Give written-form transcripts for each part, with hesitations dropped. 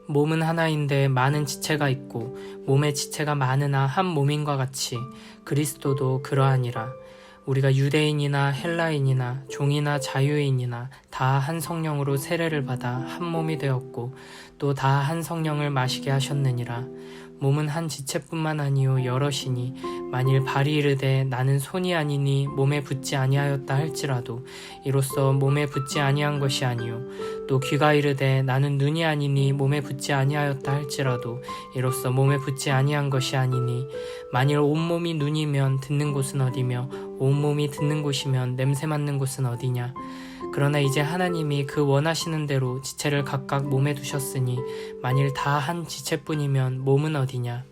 몸은 하나인데 많은 지체가 있고 몸의 지체가 많으나 한 몸인과 같이 그리스도도 그러하니라. 우리가 유대인이나 헬라인이나 종이나 자유인이나 다 한 성령으로 세례를 받아 한 몸이 되었고 또 다 한 성령을 마시게 하셨느니라. 몸은 한 지체뿐만 아니요 여럿이니 만일 발이 이르되 나는 손이 아니니 몸에 붙지 아니하였다 할지라도 이로써 몸에 붙지 아니한 것이 아니요 또 귀가 이르되 나는 눈이 아니니 몸에 붙지 아니하였다 할지라도 이로써 몸에 붙지 아니한 것이 아니니 만일 온몸이 눈이면 듣는 곳은 어디며 온몸이 듣는 곳이면 냄새 맡는 곳은 어디냐. 그러나 이제 하나님이 그 원하시는 대로 지체를 각각 몸에 두셨으니 만일 다 한 지체뿐이면 몸은 어디냐.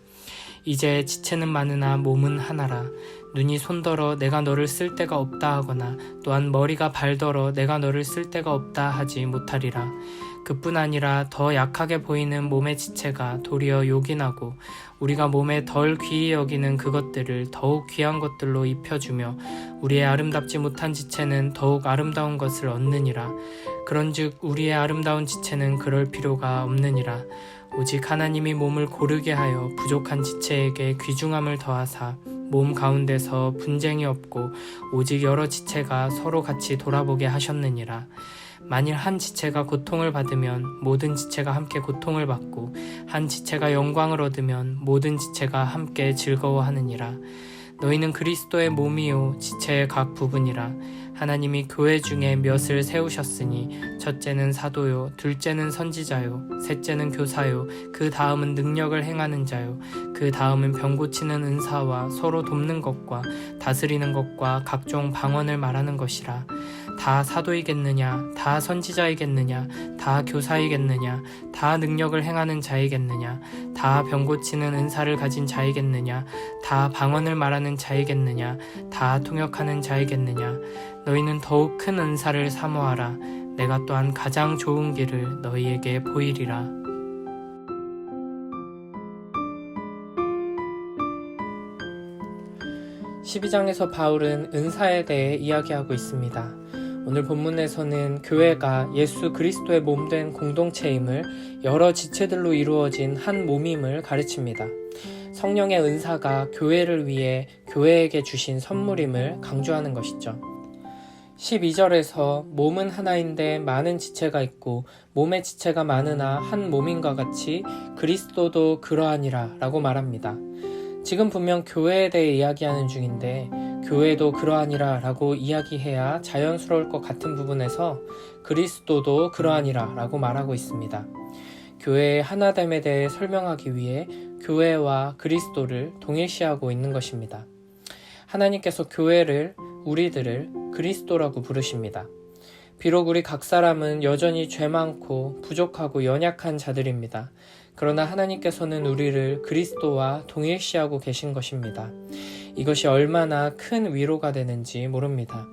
이제 지체는 많으나 몸은 하나라. 눈이 손더러 내가 너를 쓸 데가 없다 하거나 또한 머리가 발더러 내가 너를 쓸 데가 없다 하지 못하리라. 그뿐 아니라 더 약하게 보이는 몸의 지체가 도리어 요긴하고 우리가 몸에 덜 귀히 여기는 그것들을 더욱 귀한 것들로 입혀주며 우리의 아름답지 못한 지체는 더욱 아름다운 것을 얻느니라. 그런즉 우리의 아름다운 지체는 그럴 필요가 없느니라. 오직 하나님이 몸을 고르게 하여 부족한 지체에게 귀중함을 더하사 몸 가운데서 분쟁이 없고 오직 여러 지체가 서로 같이 돌아보게 하셨느니라. 만일 한 지체가 고통을 받으면 모든 지체가 함께 고통을 받고 한 지체가 영광을 얻으면 모든 지체가 함께 즐거워하느니라. 너희는 그리스도의 몸이요 지체의 각 부분이라. 하나님이 교회 중에 몇을 세우셨으니 첫째는 사도요 둘째는 선지자요 셋째는 교사요 그 다음은 능력을 행하는 자요 그 다음은 병 고치는 은사와 서로 돕는 것과 다스리는 것과 각종 방언을 말하는 것이라. 다 사도이겠느냐 다 선지자이겠느냐 다 교사이겠느냐 다 능력을 행하는 자이겠느냐 다 병 고치는 은사를 가진 자이겠느냐 다 방언을 말하는 자이겠느냐 다 통역하는 자이겠느냐. 너희는 더욱 큰 은사를 사모하라. 내가 또한 가장 좋은 길을 너희에게 보이리라. (12장에서) 바울은 은사에 대해 이야기하고 있습니다. 오늘 본문에서는 교회가 예수 그리스도의 몸된 공동체임을 여러 지체들로 이루어진 한 몸임을 가르칩니다. 성령의 은사가 교회를 위해 교회에게 주신 선물임을 강조하는 것이죠. 12절에서 몸은 하나인데 많은 지체가 있고 몸의 지체가 많으나 한 몸인과 같이 그리스도도 그러하니라 라고 말합니다. 지금 분명 교회에 대해 이야기하는 중인데 교회도 그러하니라 라고 이야기해야 자연스러울 것 같은 부분에서 그리스도도 그러하니라 라고 말하고 있습니다. 교회의 하나됨에 대해 설명하기 위해 교회와 그리스도를 동일시하고 있는 것입니다. 하나님께서 교회를 우리들을 그리스도라고 부르십니다. 비록 우리 각 사람은 여전히 죄 많고 부족하고 연약한 자들입니다. 그러나 하나님께서는 우리를 그리스도와 동일시하고 계신 것입니다. 이것이 얼마나 큰 위로가 되는지 모릅니다.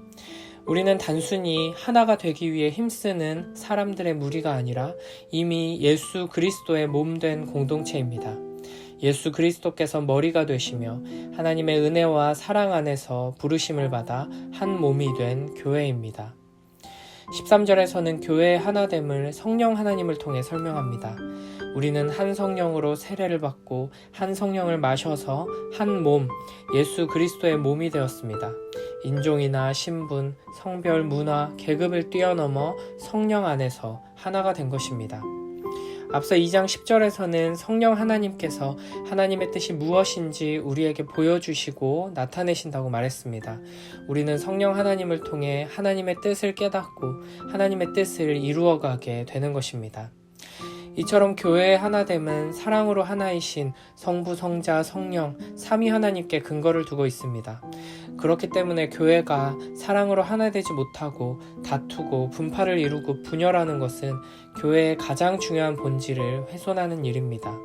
우리는 단순히 하나가 되기 위해 힘쓰는 사람들의 무리가 아니라 이미 예수 그리스도의 몸된 공동체입니다. 예수 그리스도께서 머리가 되시며 하나님의 은혜와 사랑 안에서 부르심을 받아 한 몸이 된 교회입니다. 13절에서는 교회의 하나됨을 성령 하나님을 통해 설명합니다. 우리는 한 성령으로 세례를 받고 한 성령을 마셔서 한 몸, 예수 그리스도의 몸이 되었습니다. 인종이나 신분, 성별, 문화, 계급을 뛰어넘어 성령 안에서 하나가 된 것입니다. 앞서 2장 10절에서는 성령 하나님께서 하나님의 뜻이 무엇인지 우리에게 보여주시고 나타내신다고 말했습니다. 우리는 성령 하나님을 통해 하나님의 뜻을 깨닫고 하나님의 뜻을 이루어가게 되는 것입니다. 이처럼 교회의 하나됨은 사랑으로 하나이신 성부, 성자, 성령, 삼위 하나님께 근거를 두고 있습니다. 그렇기 때문에 교회가 사랑으로 하나되지 못하고 다투고 분파를 이루고 분열하는 것은 교회의 가장 중요한 본질을 훼손하는 일입니다.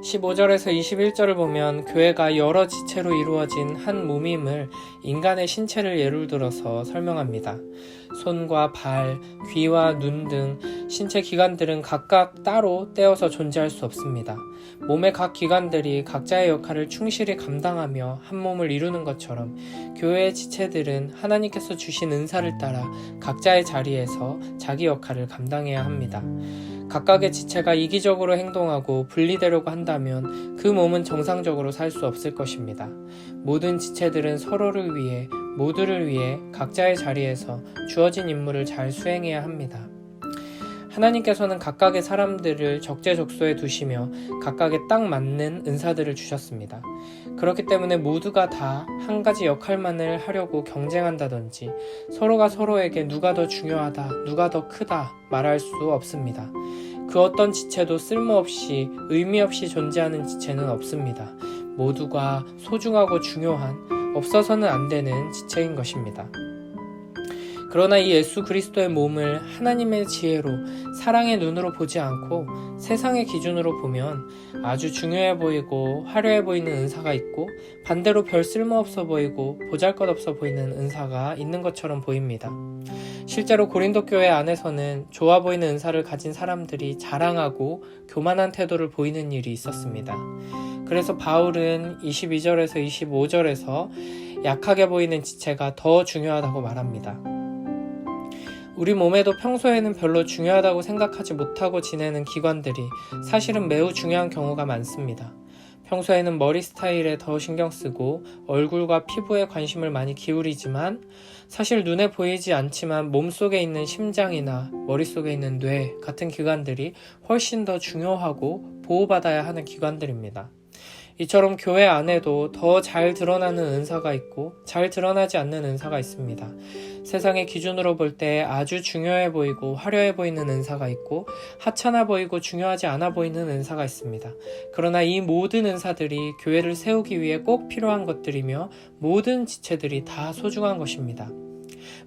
15절에서 21절을 보면 교회가 여러 지체로 이루어진 한 몸임을 인간의 신체를 예를 들어서 설명합니다. 손과 발, 귀와 눈 등 신체 기관들은 각각 따로 떼어서 존재할 수 없습니다. 몸의 각 기관들이 각자의 역할을 충실히 감당하며 한 몸을 이루는 것처럼 교회의 지체들은 하나님께서 주신 은사를 따라 각자의 자리에서 자기 역할을 감당해야 합니다. 각각의 지체가 이기적으로 행동하고 분리되려고 한다면 그 몸은 정상적으로 살 수 없을 것입니다. 모든 지체들은 서로를 위해, 모두를 위해 각자의 자리에서 주어진 임무를 잘 수행해야 합니다. 하나님께서는 각각의 사람들을 적재적소에 두시며 각각에 딱 맞는 은사들을 주셨습니다. 그렇기 때문에 모두가 다 한 가지 역할만을 하려고 경쟁한다든지 서로가 서로에게 누가 더 중요하다, 누가 더 크다 말할 수 없습니다. 그 어떤 지체도 쓸모없이, 의미 없이 존재하는 지체는 없습니다. 모두가 소중하고 중요한, 없어서는 안 되는 지체인 것입니다. 그러나 이 예수 그리스도의 몸을 하나님의 지혜로, 사랑의 눈으로 보지 않고 세상의 기준으로 보면 아주 중요해 보이고 화려해 보이는 은사가 있고, 반대로 별 쓸모없어 보이고 보잘것없어 보이는 은사가 있는 것처럼 보입니다. 실제로 고린도 교회 안에서는 좋아 보이는 은사를 가진 사람들이 자랑하고 교만한 태도를 보이는 일이 있었습니다. 그래서 바울은 22절에서 25절에서 약하게 보이는 지체가 더 중요하다고 말합니다. 우리 몸에도 평소에는 별로 중요하다고 생각하지 못하고 지내는 기관들이 사실은 매우 중요한 경우가 많습니다. 평소에는 머리 스타일에 더 신경 쓰고 얼굴과 피부에 관심을 많이 기울이지만 사실 눈에 보이지 않지만 몸속에 있는 심장이나 머릿속에 있는 뇌 같은 기관들이 훨씬 더 중요하고 보호받아야 하는 기관들입니다. 이처럼 교회 안에도 더 잘 드러나는 은사가 있고 잘 드러나지 않는 은사가 있습니다. 세상의 기준으로 볼 때 아주 중요해 보이고 화려해 보이는 은사가 있고 하찮아 보이고 중요하지 않아 보이는 은사가 있습니다. 그러나 이 모든 은사들이 교회를 세우기 위해 꼭 필요한 것들이며 모든 지체들이 다 소중한 것입니다.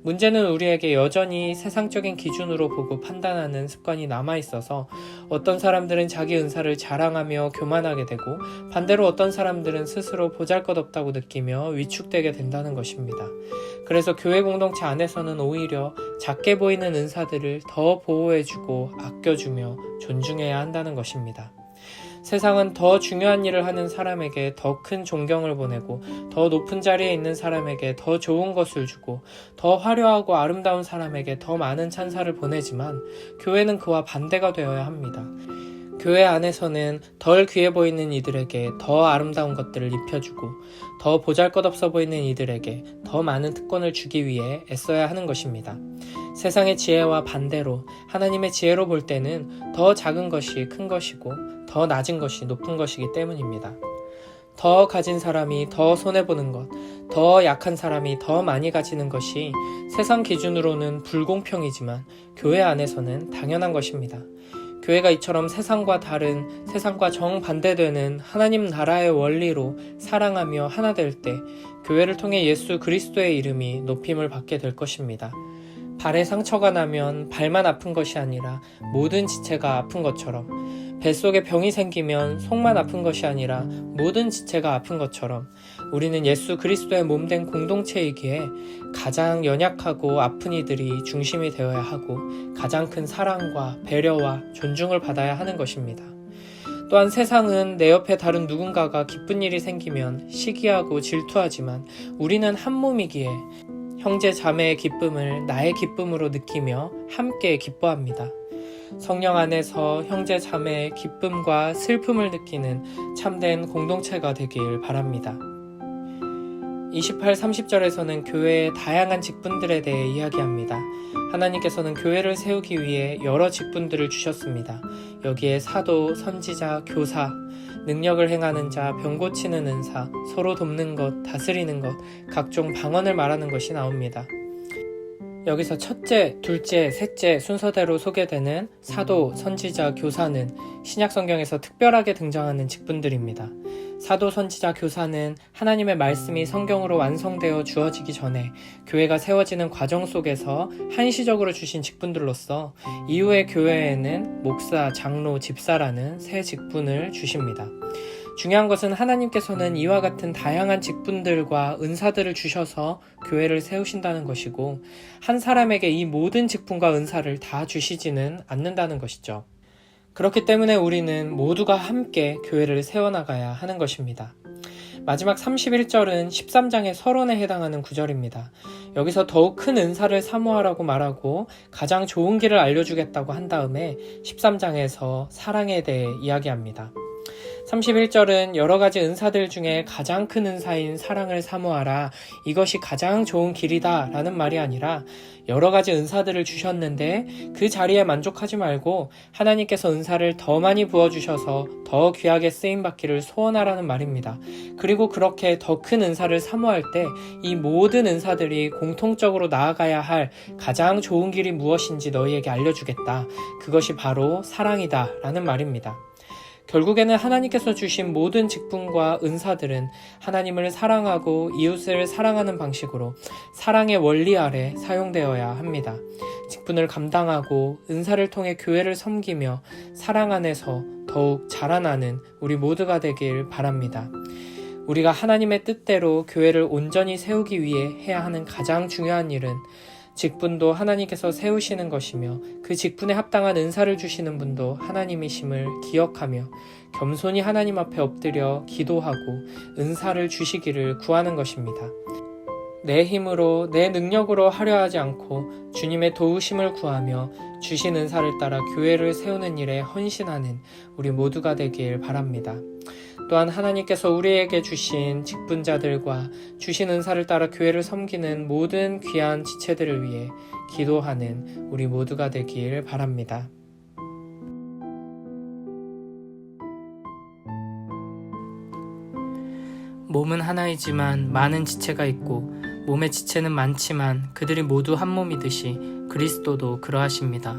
문제는 우리에게 여전히 세상적인 기준으로 보고 판단하는 습관이 남아있어서 어떤 사람들은 자기 은사를 자랑하며 교만하게 되고 반대로 어떤 사람들은 스스로 보잘것없다고 느끼며 위축되게 된다는 것입니다. 그래서 교회 공동체 안에서는 오히려 작게 보이는 은사들을 더 보호해주고 아껴주며 존중해야 한다는 것입니다. 세상은 더 중요한 일을 하는 사람에게 더 큰 존경을 보내고 더 높은 자리에 있는 사람에게 더 좋은 것을 주고 더 화려하고 아름다운 사람에게 더 많은 찬사를 보내지만 교회는 그와 반대가 되어야 합니다. 교회 안에서는 덜 귀해 보이는 이들에게 더 아름다운 것들을 입혀주고 더 보잘것없어 보이는 이들에게 더 많은 특권을 주기 위해 애써야 하는 것입니다. 세상의 지혜와 반대로 하나님의 지혜로 볼 때는 더 작은 것이 큰 것이고 더 낮은 것이 높은 것이기 때문입니다. 더 가진 사람이 더 손해보는 것, 더 약한 사람이 더 많이 가지는 것이 세상 기준으로는 불공평이지만 교회 안에서는 당연한 것입니다. 교회가 이처럼 세상과 다른, 세상과 정반대되는 하나님 나라의 원리로 사랑하며 하나 될 때 교회를 통해 예수 그리스도의 이름이 높임을 받게 될 것입니다. 발에 상처가 나면 발만 아픈 것이 아니라 모든 지체가 아픈 것처럼, 뱃속에 병이 생기면 속만 아픈 것이 아니라 모든 지체가 아픈 것처럼 우리는 예수 그리스도의 몸된 공동체이기에 가장 연약하고 아픈 이들이 중심이 되어야 하고 가장 큰 사랑과 배려와 존중을 받아야 하는 것입니다. 또한 세상은 내 옆에 다른 누군가가 기쁜 일이 생기면 시기하고 질투하지만 우리는 한 몸이기에 형제 자매의 기쁨을 나의 기쁨으로 느끼며 함께 기뻐합니다. 성령 안에서 형제 자매의 기쁨과 슬픔을 느끼는 참된 공동체가 되길 바랍니다. 28, 30절에서는 교회의 다양한 직분들에 대해 이야기합니다. 하나님께서는 교회를 세우기 위해 여러 직분들을 주셨습니다. 여기에 사도, 선지자, 교사, 능력을 행하는 자, 병 고치는 은사, 서로 돕는 것, 다스리는 것, 각종 방언을 말하는 것이 나옵니다. 여기서 첫째, 둘째, 셋째 순서대로 소개되는 사도, 선지자, 교사는 신약 성경에서 특별하게 등장하는 직분들입니다. 사도, 선지자, 교사는 하나님의 말씀이 성경으로 완성되어 주어지기 전에 교회가 세워지는 과정 속에서 한시적으로 주신 직분들로서 이후의 교회에는 목사, 장로, 집사라는 세 직분을 주십니다. 중요한 것은 하나님께서는 이와 같은 다양한 직분들과 은사들을 주셔서 교회를 세우신다는 것이고 한 사람에게 이 모든 직분과 은사를 다 주시지는 않는다는 것이죠. 그렇기 때문에 우리는 모두가 함께 교회를 세워나가야 하는 것입니다. 마지막 31절은 13장의 서론에 해당하는 구절입니다. 여기서 더욱 큰 은사를 사모하라고 말하고 가장 좋은 길을 알려주겠다고 한 다음에 13장에서 사랑에 대해 이야기합니다. 31절은 여러 가지 은사들 중에 가장 큰 은사인 사랑을 사모하라, 이것이 가장 좋은 길이다 라는 말이 아니라 여러 가지 은사들을 주셨는데 그 자리에 만족하지 말고 하나님께서 은사를 더 많이 부어주셔서 더 귀하게 쓰임받기를 소원하라는 말입니다. 그리고 그렇게 더 큰 은사를 사모할 때 이 모든 은사들이 공통적으로 나아가야 할 가장 좋은 길이 무엇인지 너희에게 알려주겠다. 그것이 바로 사랑이다 라는 말입니다. 결국에는 하나님께서 주신 모든 직분과 은사들은 하나님을 사랑하고 이웃을 사랑하는 방식으로 사랑의 원리 아래 사용되어야 합니다. 직분을 감당하고 은사를 통해 교회를 섬기며 사랑 안에서 더욱 자라나는 우리 모두가 되길 바랍니다. 우리가 하나님의 뜻대로 교회를 온전히 세우기 위해 해야 하는 가장 중요한 일은 직분도 하나님께서 세우시는 것이며 그 직분에 합당한 은사를 주시는 분도 하나님이심을 기억하며 겸손히 하나님 앞에 엎드려 기도하고 은사를 주시기를 구하는 것입니다. 내 힘으로 내 능력으로 하려 하지 않고 주님의 도우심을 구하며 주신 은사를 따라 교회를 세우는 일에 헌신하는 우리 모두가 되길 바랍니다. 또한 하나님께서 우리에게 주신 직분자들과 주신 은사를 따라 교회를 섬기는 모든 귀한 지체들을 위해 기도하는 우리 모두가 되길 바랍니다. 몸은 하나이지만 많은 지체가 있고 몸의 지체는 많지만 그들이 모두 한 몸이듯이 그리스도도 그러하십니다.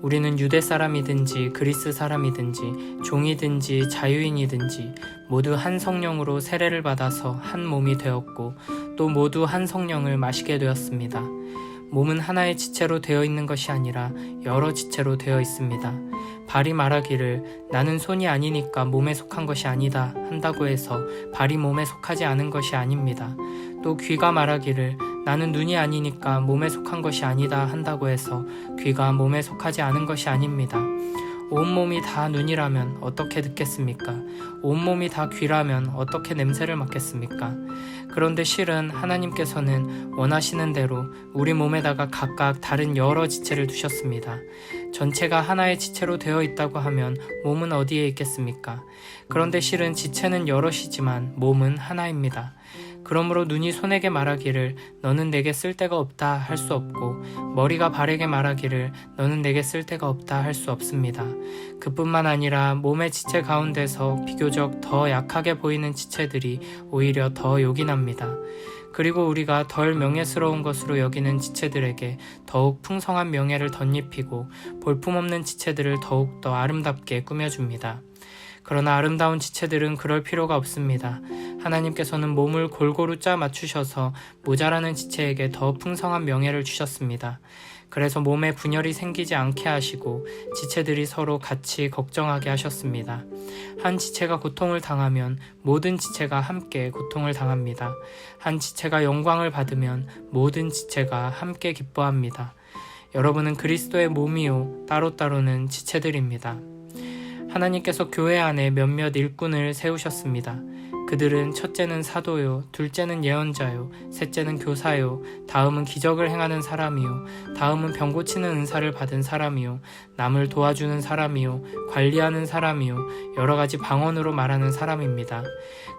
우리는 유대 사람이든지 그리스 사람이든지 종이든지 자유인이든지 모두 한 성령으로 세례를 받아서 한 몸이 되었고 또 모두 한 성령을 마시게 되었습니다. 몸은 하나의 지체로 되어 있는 것이 아니라 여러 지체로 되어 있습니다. 발이 말하기를 나는 손이 아니니까 몸에 속한 것이 아니다 한다고 해서 발이 몸에 속하지 않은 것이 아닙니다. 또 귀가 말하기를 나는 눈이 아니니까 몸에 속한 것이 아니다 한다고 해서 귀가 몸에 속하지 않은 것이 아닙니다. 온몸이 다 눈이라면 어떻게 듣겠습니까? 온몸이 다 귀라면 어떻게 냄새를 맡겠습니까? 그런데 실은 하나님께서는 원하시는 대로 우리 몸에다가 각각 다른 여러 지체를 두셨습니다. 전체가 하나의 지체로 되어 있다고 하면 몸은 어디에 있겠습니까? 그런데 실은 지체는 여럿이지만 몸은 하나입니다. 그러므로 눈이 손에게 말하기를 너는 내게 쓸데가 없다 할 수 없고 머리가 발에게 말하기를 너는 내게 쓸데가 없다 할 수 없습니다. 그뿐만 아니라 몸의 지체 가운데서 비교적 더 약하게 보이는 지체들이 오히려 더 요긴합니다. 그리고 우리가 덜 명예스러운 것으로 여기는 지체들에게 더욱 풍성한 명예를 덧입히고 볼품없는 지체들을 더욱더 아름답게 꾸며줍니다. 그러나 아름다운 지체들은 그럴 필요가 없습니다. 하나님께서는 몸을 골고루 짜 맞추셔서 모자라는 지체에게 더 풍성한 명예를 주셨습니다. 그래서 몸에 분열이 생기지 않게 하시고 지체들이 서로 같이 걱정하게 하셨습니다. 한 지체가 고통을 당하면 모든 지체가 함께 고통을 당합니다. 한 지체가 영광을 받으면 모든 지체가 함께 기뻐합니다. 여러분은 그리스도의 몸이요 따로따로는 지체들입니다. 하나님께서 교회 안에 몇몇 일꾼을 세우셨습니다. 그들은 첫째는 사도요, 둘째는 예언자요, 셋째는 교사요, 다음은 기적을 행하는 사람이요, 다음은 병 고치는 은사를 받은 사람이요, 남을 도와주는 사람이요, 관리하는 사람이요, 여러 가지 방언으로 말하는 사람입니다.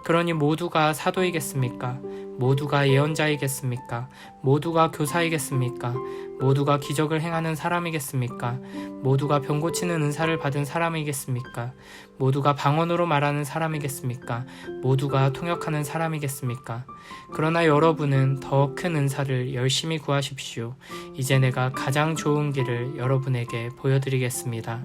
그러니 모두가 사도이겠습니까? 모두가 예언자이겠습니까? 모두가 교사이겠습니까? 모두가 기적을 행하는 사람이겠습니까? 모두가 병 고치는 은사를 받은 사람이겠습니까? 모두가 방언으로 말하는 사람이겠습니까? 모두가 통역하는 사람이겠습니까? 그러나 여러분은 더 큰 은사를 열심히 구하십시오. 이제 내가 가장 좋은 길을 여러분에게 보여드리겠습니다.